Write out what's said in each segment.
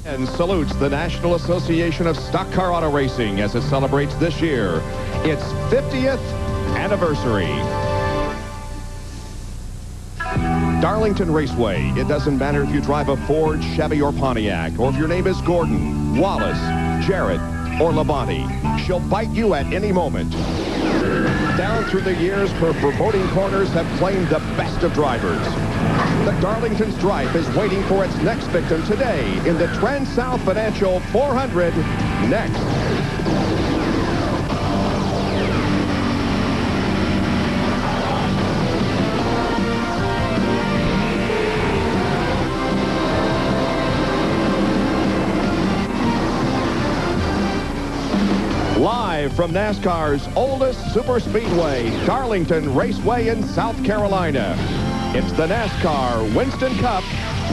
And salutes the National Association of Stock Car Auto Racing as it celebrates this year its 50th anniversary. Darlington Raceway. It doesn't matter if you drive a Ford, Chevy, or Pontiac, or if your name is Gordon, Wallace, Jarrett, or Labonte. She'll bite you at any moment. Down through the years, her foreboding corners have claimed the best of drivers. The Darlington Stripe is waiting for its next victim today in the Transouth Financial 400 next. Live from NASCAR's oldest superspeedway, Darlington Raceway in South Carolina. It's the NASCAR Winston Cup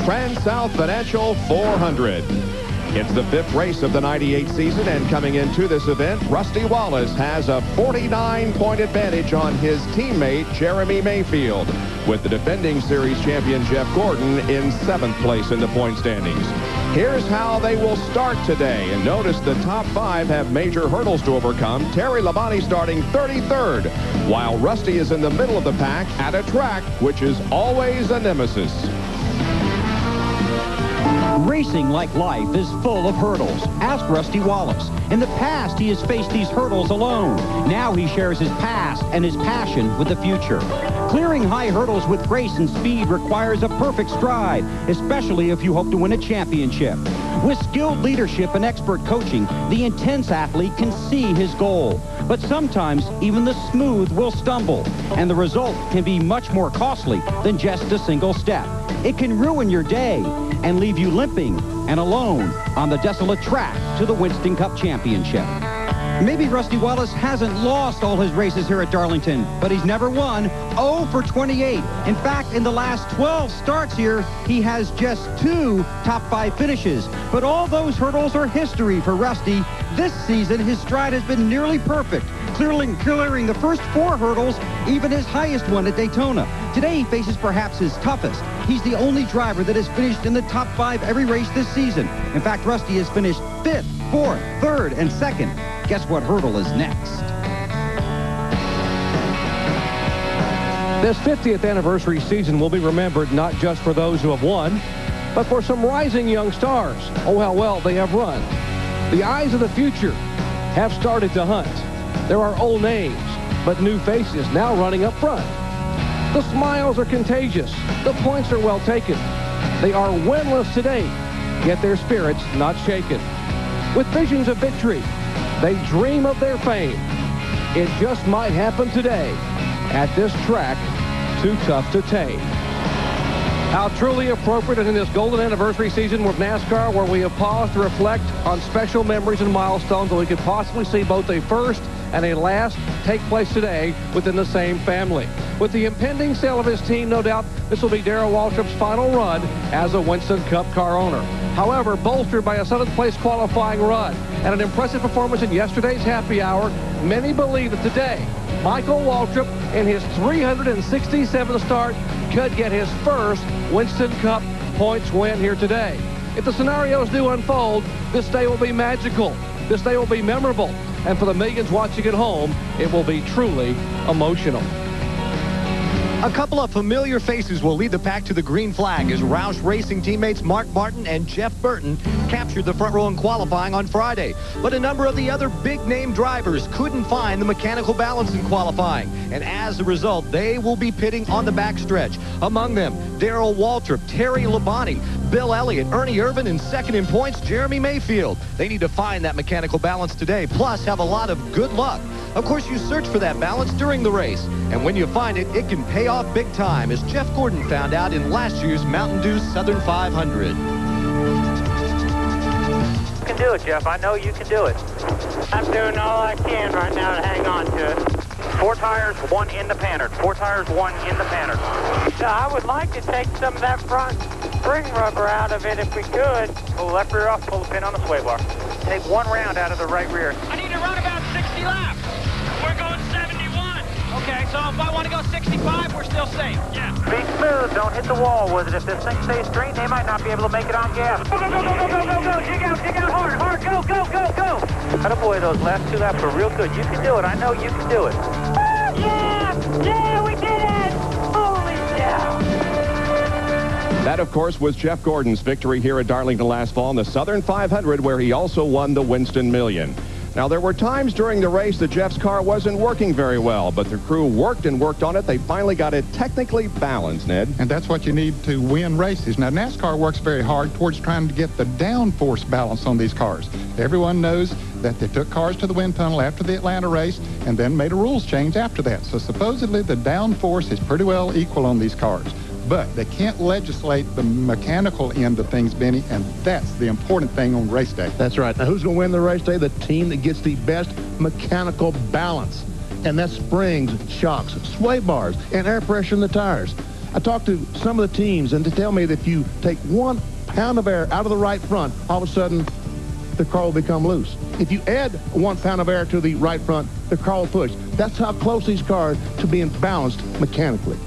Transouth Financial 400. It's the 5th race of the 98 season, and coming into this event, Rusty Wallace has a 49-point advantage on his teammate, Jeremy Mayfield, with the defending series champion, Jeff Gordon, in 7th place in the point standings. Here's how they will start today. And notice the top 5 have major hurdles to overcome. Terry Labonte starting 33rd, while Rusty is in the middle of the pack at a track which is always a nemesis. Racing, like life, is full of hurdles. Ask Rusty Wallace. In the past, he has faced these hurdles alone. Now he shares his past and his passion with the future. Clearing high hurdles with grace and speed requires a perfect stride, especially if you hope to win a championship. With skilled leadership and expert coaching, the intense athlete can see his goal. But sometimes, even the smooth will stumble, and the result can be much more costly than just a single step. It can ruin your day and leave you limping and alone on the desolate track to the Winston Cup Championship. Maybe Rusty Wallace hasn't lost all his races here at Darlington, but he's never won. 0 for 28. In fact, in the last 12 starts here, he has just 2 top 5 finishes. But all those hurdles are history for Rusty. This season, his stride has been nearly perfect, clearing the first 4 hurdles, even his highest one at Daytona. Today, he faces perhaps his toughest. He's the only driver that has finished in the top 5 every race this season. In fact, Rusty has finished 5th, 4th, 3rd, and 2nd. Guess what hurdle is next? This 50th anniversary season will be remembered not just for those who have won, but for some rising young stars. Oh, how well they have run. The eyes of the future have started to hunt. There are old names, but new faces now running up front. The smiles are contagious. The points are well taken. They are winless today, yet their spirits not shaken. With visions of victory, they dream of their fame. It just might happen today at this track, too tough to tame. How truly appropriate in this golden anniversary season with NASCAR, where we have paused to reflect on special memories and milestones, and we could possibly see both a first and a last take place today within the same family. With the impending sale of his team, no doubt this will be Darrell Waltrip's final run as a Winston Cup car owner. However, bolstered by a 7th place qualifying run and an impressive performance in yesterday's happy hour, many believe that today, Michael Waltrip, in his 367th start, could get his first Winston Cup points win here today. If the scenarios do unfold, this day will be magical. This day will be memorable. And for the millions watching at home, it will be truly emotional. A couple of familiar faces will lead the pack to the green flag as Roush Racing teammates Mark Martin and Jeff Burton captured the front row in qualifying on Friday. But a number of the other big-name drivers couldn't find the mechanical balance in qualifying. And as a result, they will be pitting on the backstretch. Among them, Darrell Waltrip, Terry Labonte, Bill Elliott, Ernie Irvin, and second in points, Jeremy Mayfield. They need to find that mechanical balance today, plus have a lot of good luck. Of course, you search for that balance during the race. And when you find it, it can pay off big time, as Jeff Gordon found out in last year's Mountain Dew Southern 500. You can do it, Jeff. I know you can do it. I'm doing all I can right now to hang on to it. 4 tires, 1 in the panner. 4 tires, 1 in the panner. So I would like to take some of that front spring rubber out of it if we could. Pull the left rear off, pull the pin on the sway bar. Take 1 round out of the right rear. I need to run about 60 laps. We're going 71. Okay, so if I want to go 65, we're still safe. Yeah. Be smooth. Don't hit the wall with it. If this thing stays straight, they might not be able to make it on gas. Go, go, go, go, go, go, go, go. Dig out hard, hard. Go, go, go, go. Attaboy, those last 2 laps were real good. You can do it. I know you can do it. Yeah! Yeah, we did it! Holy cow! That, of course, was Jeff Gordon's victory here at Darlington last fall in the Southern 500, where he also won the Winston Million. Now, there were times during the race that Jeff's car wasn't working very well, but the crew worked and worked on it. They finally got it technically balanced, Ned. And that's what you need to win races. Now, NASCAR works very hard towards trying to get the downforce balance on these cars. Everyone knows that they took cars to the wind tunnel after the Atlanta race and then made a rules change after that. So supposedly the downforce is pretty well equal on these cars. But they can't legislate the mechanical end of things, Benny, and that's the important thing on race day. That's right. Now, who's going to win the race day? The team that gets the best mechanical balance. And that's springs, shocks, sway bars, and air pressure in the tires. I talked to some of the teams, and they tell me that if you take 1 pound of air out of the right front, all of a sudden, the car will become loose. If you add 1 pound of air to the right front, the car will push. That's how close these cars to being balanced mechanically.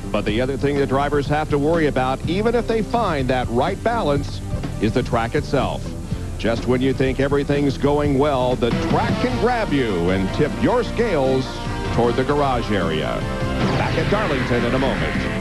But the other thing that drivers have to worry about, even if they find that right balance, is the track itself. Just when you think everything's going well, the track can grab you and tip your scales toward the garage area. Back at Darlington in a moment.